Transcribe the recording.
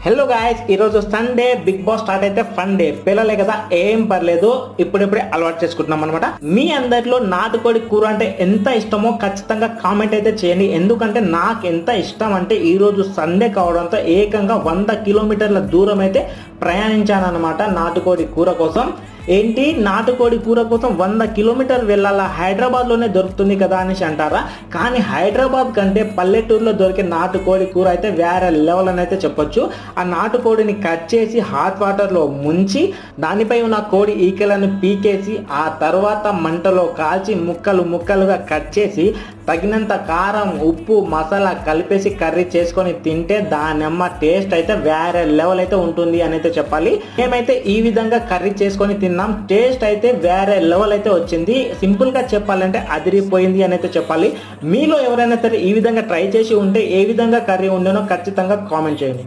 Hello guys, ఈరోజు Sunday big boss start అయితే fun day. పిల్లలే కదా, ఏం పర్లేదు, ఇప్పుడిప్పుడే అలవాటు చేసుకుంటున్నాం అనమాట. మీ అందరిలో నాటుకోడి కూర అంటే ఎంత ఇష్టమో ఖచ్చితంగా కామెంట్ అయితే చేయండి. ఎందుకంటే నాకు ఎంత ఇష్టం అంటే ఈ రోజు సండే కావడంతో ఏకంగా 100 కిలోమీటర్ల దూరం అయితే ప్రయాణించాను అనమాట నాటుకోడి కూర కోసం. ఏంటి, నాటుకోడి కూర కోసం 100 కిలోమీటర్లు వెళ్ళాలా? హైదరాబాద్లోనే దొరుకుతుంది కదా అనేసి అంటారా? కానీ హైదరాబాద్ కంటే పల్లెటూరులో దొరికే నాటుకోడి కూర అయితే వేరే లెవెల్ అని అయితే చెప్పొచ్చు. ఆ నాటుకోడిని కట్ చేసి హాట్ వాటర్లో ముంచి దానిపై ఉన్న కోడి ఈకలను పీకేసి ఆ తర్వాత మంటలో కాల్చి ముక్కలు ముక్కలుగా కట్ చేసి తగినంత కారం, ఉప్పు, మసాలా కలిపేసి కర్రీ చేసుకొని తింటే దానమ్మ టేస్ట్ అయితే వేరే లెవెల్ అయితే ఉంటుంది అని అయితే చెప్పాలి. మేమైతే ఈ విధంగా కర్రీ చేసుకొని తిన్నాం. టేస్ట్ అయితే వేరే లెవెల్ అయితే వచ్చింది. సింపుల్ గా చెప్పాలంటే అదిరిపోయింది అని అయితే చెప్పాలి. మీలో ఎవరైనా సరే ఈ విధంగా ట్రై చేసి ఉంటే ఏ విధంగా కర్రీ ఉండేనో ఖచ్చితంగా కామెంట్ చేయండి.